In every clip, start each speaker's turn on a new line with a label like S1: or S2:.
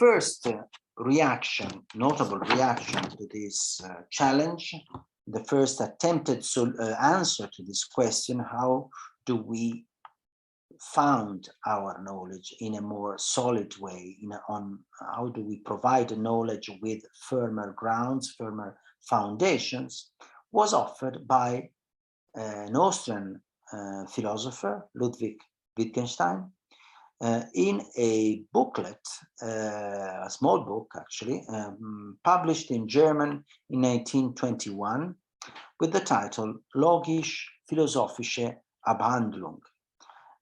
S1: first reaction, notable reaction to this challenge, the first attempted answer to this question, how do we found our knowledge in a more solid way, how do we provide knowledge with firmer grounds, firmer foundations, was offered by an Austrian philosopher, Ludwig Wittgenstein, in a booklet, a small book actually, published in German in 1921 with the title Logisch-philosophische Abhandlung.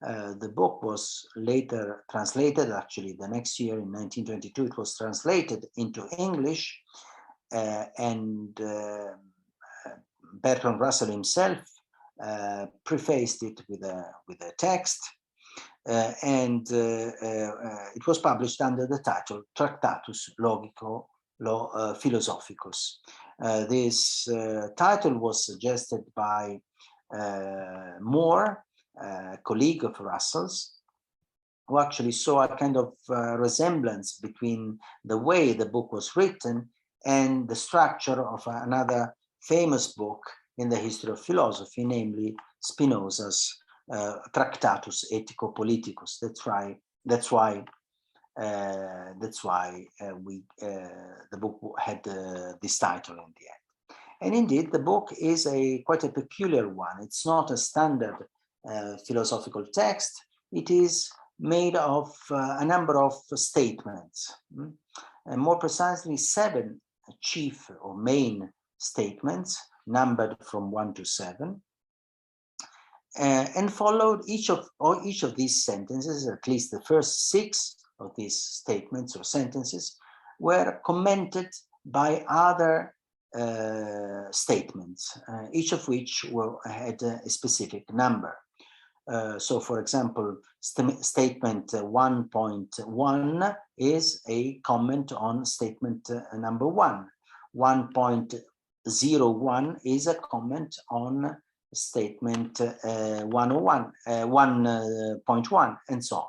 S1: The book was later translated, actually the next year in 1922 it was translated into English, and Bertrand Russell himself prefaced it with a text, and it was published under the title Tractatus Logico-Philosophicus. This title was suggested by Moore, a colleague of Russell's, who actually saw a kind of resemblance between the way the book was written and the structure of another famous book in the history of philosophy, namely Spinoza's Tractatus Ethico-Politicus. That's why the book had this title in the end. And indeed, the book is quite a peculiar one. It's not a standard philosophical text. It is made of a number of statements, and more precisely 7 chief or main statements numbered from 1 to 7, and followed each of these sentences, at least the first 6 of these statements or sentences, were commented by other statements, each of which had a specific number. So, for example, statement 1.1 is a comment on statement number 1. 1.01 is a comment on statement 1.1, and so on.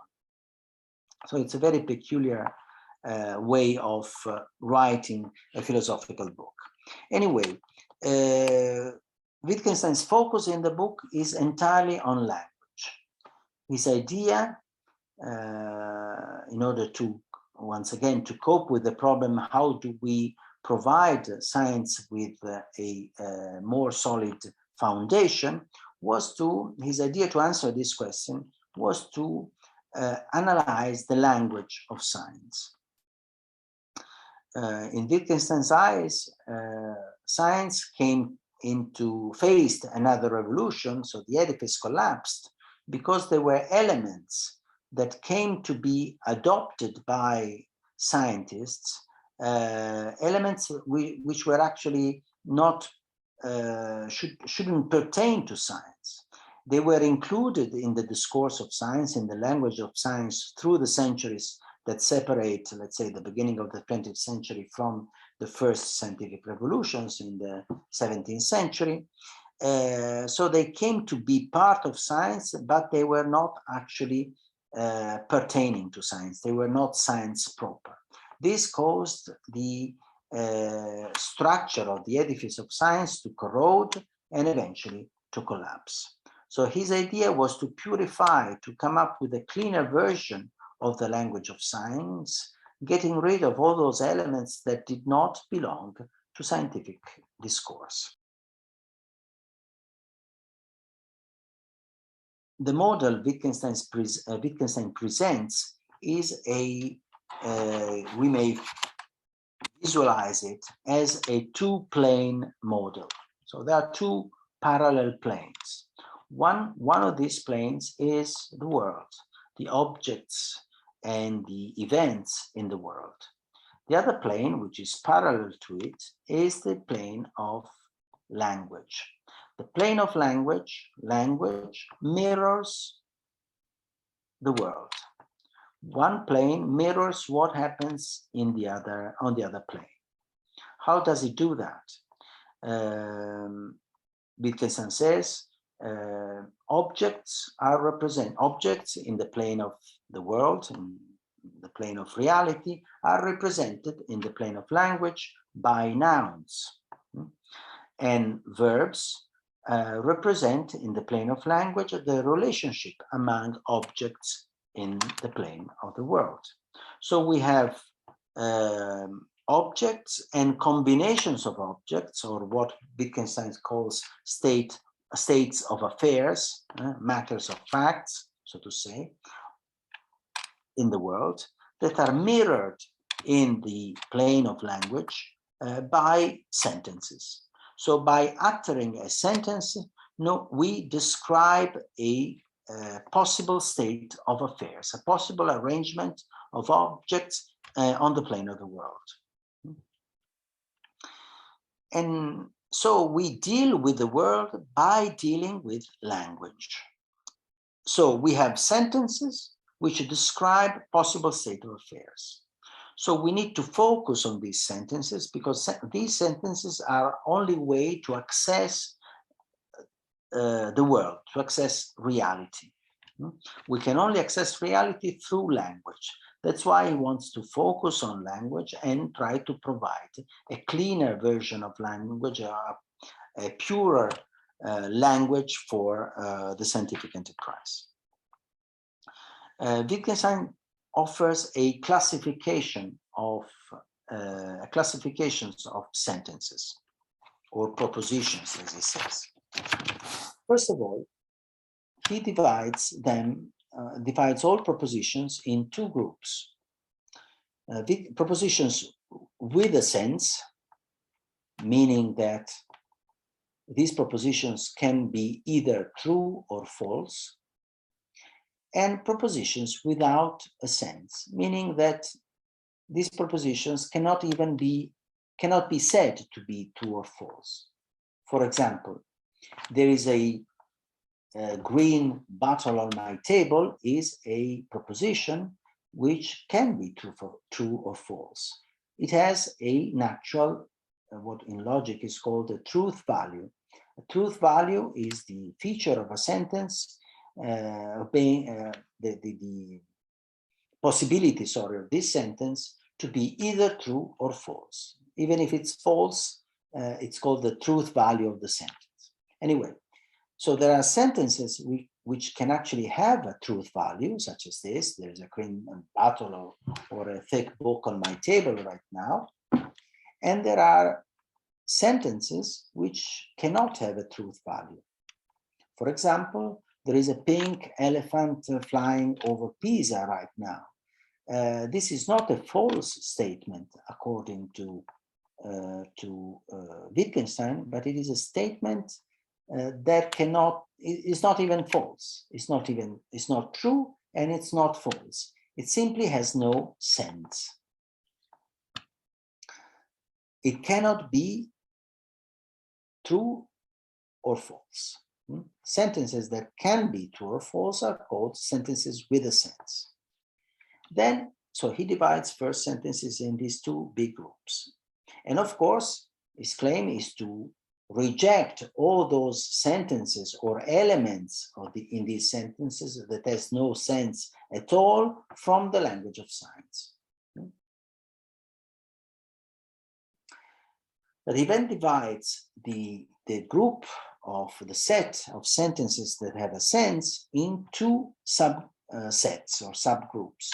S1: So it's a very peculiar way of writing a philosophical book. Anyway, Wittgenstein's focus in the book is entirely on language. His idea, in order to, once again, to cope with the problem, how do we provide science with a more solid foundation, his idea to answer this question was to analyze the language of science. In Wittgenstein's eyes, science faced another revolution, so the edifice collapsed, because there were elements that came to be adopted by scientists, elements which were actually not, shouldn't pertain to science. They were included in the discourse of science, in the language of science, through the centuries that separate, let's say, the beginning of the 20th century from the first scientific revolutions in the 17th century. So they came to be part of science, but they were not actually pertaining to science. They were not science proper. This caused the structure of the edifice of science to corrode and eventually to collapse. So his idea was to purify, to come up with a cleaner version of the language of science, getting rid of all those elements that did not belong to scientific discourse. The model Wittgenstein presents is we may visualize it as a two-plane model. So there are 2 parallel planes. One of these planes is the world, the objects and the events in the world. The other plane, which is parallel to it, is the plane of language. The plane of language mirrors the world. One plane mirrors what happens on the other plane. How does it do that? Wittgenstein says objects in the plane of the world, in the plane of reality, are represented in the plane of language by nouns. And verbs represent in the plane of language the relationship among objects in the plane of the world. So we have objects and combinations of objects, or what Wittgenstein calls states of affairs, matters of facts, so to say, in the world, that are mirrored in the plane of language by sentences. So by uttering a sentence, we describe a possible state of affairs, a possible arrangement of objects on the plane of the world. And so we deal with the world by dealing with language. So we have sentences which describe possible state of affairs. So we need to focus on these sentences, because these sentences are only way to access the world, to access reality. We can only access reality through language. That's why he wants to focus on language and try to provide a cleaner version of language, a purer language for the scientific enterprise. Wittgenstein offers a classification of classifications of sentences or propositions, as he says. First of all, he divides all propositions in two groups. Propositions with a sense, meaning that these propositions can be either true or false, and propositions without a sense, meaning that these propositions cannot be said to be true or false. For example, there is a green bottle on my table is a proposition which can be true or false. It has a natural, what in logic is called a truth value. A truth value is the feature of a sentence obeying the possibility, of this sentence to be either true or false. Even if it's false, it's called the truth value of the sentence. Anyway, so there are sentences which can actually have a truth value, such as this. There's a green bottle or a thick book on my table right now. And there are sentences which cannot have a truth value. For example, there is a pink elephant flying over Pisa right now. This is not a false statement according to Wittgenstein, but it is a statement that is not even false. It's not true, and it's not false. It simply has no sense. It cannot be true or false. Sentences that can be true or false are called sentences with a sense. Then, so he divides first sentences in these two big groups. And of course, his claim is to reject all those sentences or elements in these sentences that has no sense at all from the language of science. But he then divides the group of the set of sentences that have a sense in two subsets or subgroups: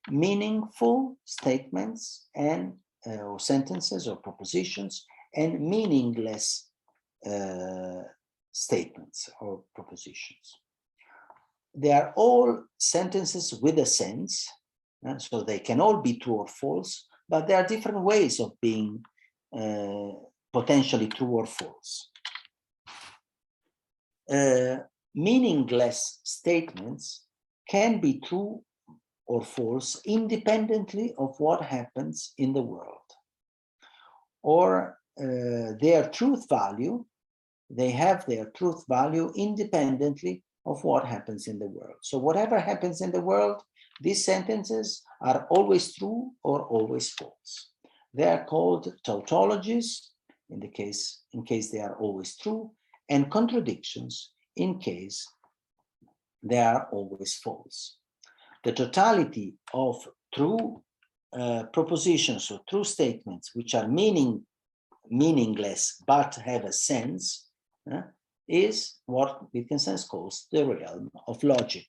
S1: meaningful statements and or sentences or propositions, and meaningless statements or propositions. They are all sentences with a sense, so they can all be true or false, but there are different ways of being potentially true or false. Meaningless statements can be true or false independently of what happens in the world. Or their truth value, they have their truth value independently of what happens in the world. So whatever happens in the world, these sentences are always true or always false. They are called tautologies in case they are always true, and contradictions in case they are always false. the totality of true propositions or true statements which are meaningless but have a sense is what Wittgenstein calls the realm of logic.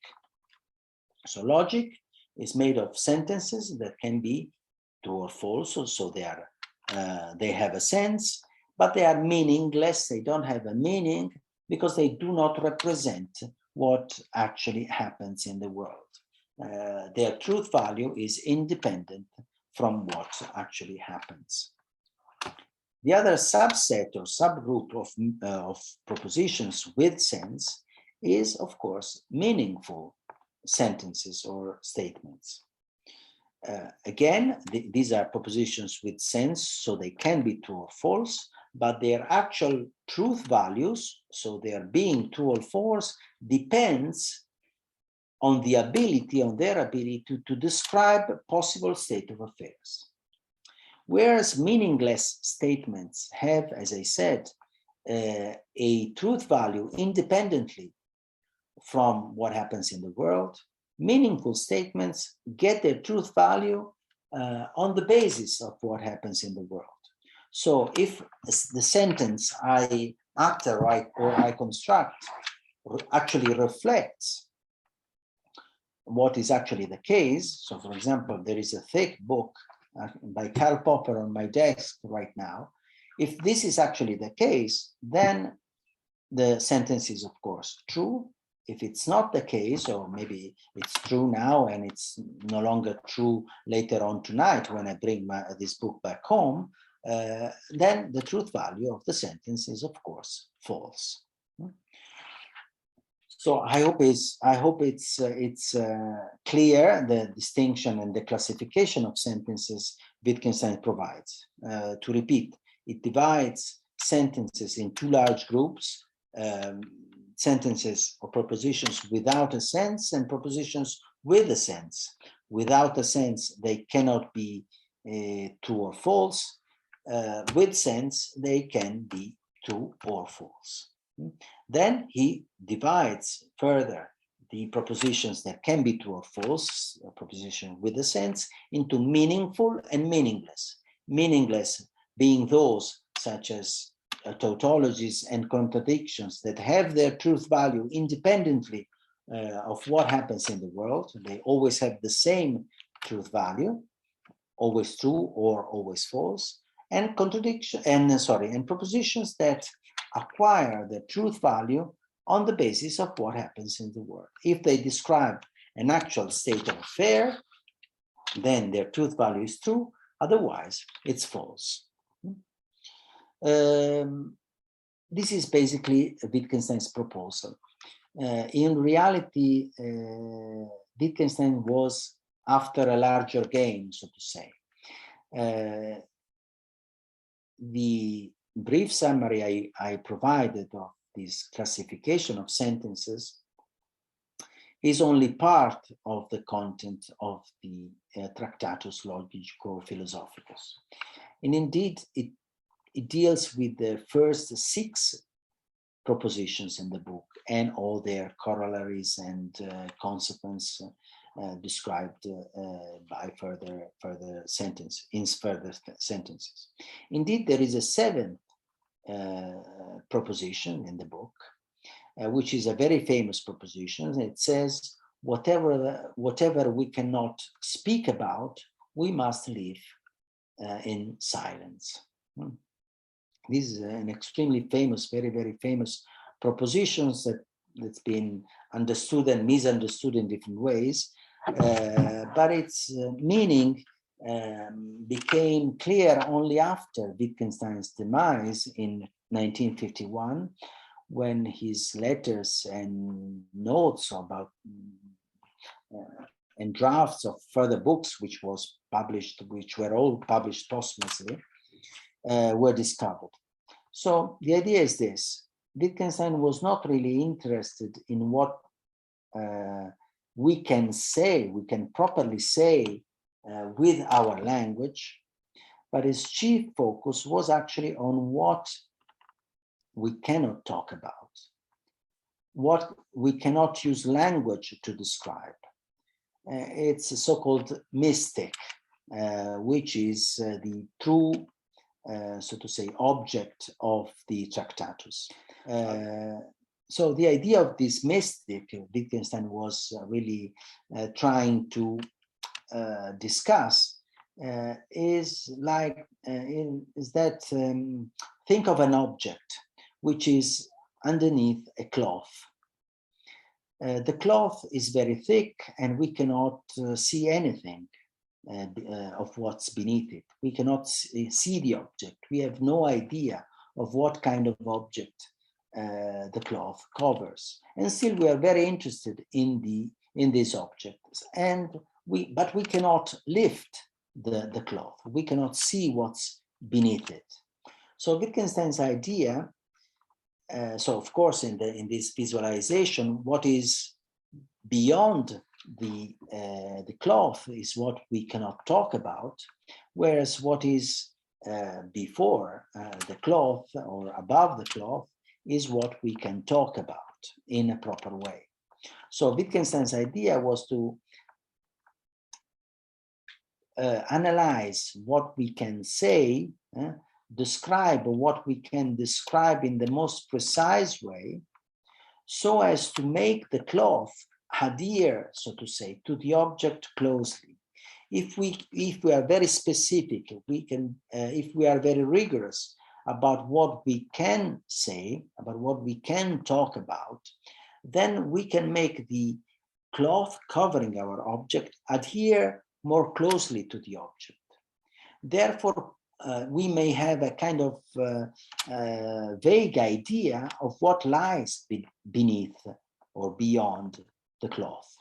S1: So logic is made of sentences that can be true or false, so they have a sense, but they are meaningless. They don't have a meaning because they do not represent what actually happens in the world. Their truth value is independent from what actually happens. The other subset or subgroup of propositions with sense is, of course, meaningful sentences or statements. Again, these are propositions with sense, so they can be true or false, but their actual truth values, so their being true or false, depends on their ability to describe a possible state of affairs. Whereas meaningless statements have, as I said, a truth value independently from what happens in the world, meaningful statements get their truth value on the basis of what happens in the world. So if the sentence I utter or I construct actually reflects what is actually the case, so for example, there is a thick book by Karl Popper on my desk right now. If this is actually the case, then the sentence is, of course, true. If it's not the case, or maybe it's true now and it's no longer true later on tonight when I bring this book back home, then the truth value of the sentence is, of course, false. So I hope it's clear the distinction and the classification of sentences Wittgenstein provides. To repeat, it divides sentences in two large groups: sentences or propositions without a sense and propositions with a sense. Without a sense, they cannot be true or false. With sense, they can be true or false. Then he divides further the propositions that can be true or false, a proposition with a sense, into meaningful and meaningless. Meaningless being those such as tautologies and contradictions that have their truth value independently of what happens in the world. They always have the same truth value, always true or always false, and propositions that acquire the truth value on the basis of what happens in the world. If they describe an actual state of affair, then their truth value is true, otherwise it's false. This is basically Wittgenstein's proposal. In reality, Wittgenstein was after a larger game, so to say. The brief summary I provided of this classification of sentences is only part of the content of the Tractatus Logico-Philosophicus. And indeed, it deals with the first 6 propositions in the book and all their corollaries and consequences described by further sentences. Indeed, there is a 7th proposition in the book, which is a very famous proposition. It says, whatever we cannot speak about, we must live in silence. This is an extremely famous, very, very famous proposition that's been understood and misunderstood in different ways, but its meaning became clear only after Wittgenstein's demise in 1951, when his letters and notes about and drafts of further books, which were all published posthumously, were discovered. So the idea is this: Wittgenstein was not really interested in what we can properly say with our language, but his chief focus was actually on what we cannot talk about, what we cannot use language to describe. it's a so-called mystic, which is the true, so to say, object of the Tractatus. So the idea of this mystic, Wittgenstein was really trying to discuss is like think of an object which is underneath a cloth. The cloth is very thick and we cannot see anything of what's beneath it. We cannot see the object. We have no idea of what kind of object the cloth covers. And still we are very interested in these objects. But we cannot lift the cloth. We cannot see what's beneath it. So Wittgenstein's idea, so of course in this visualization, what is beyond the cloth is what we cannot talk about, whereas what is before the cloth or above the cloth is what we can talk about in a proper way. So Wittgenstein's idea was to analyze what we can say, describe what we can describe in the most precise way, so as to make the cloth adhere, so to say, to the object closely. If we are very specific, if we are very rigorous about what we can say, about what we can talk about, then we can make the cloth covering our object adhere more closely to the object. Therefore, we may have a kind of vague idea of what lies beneath or beyond the cloth.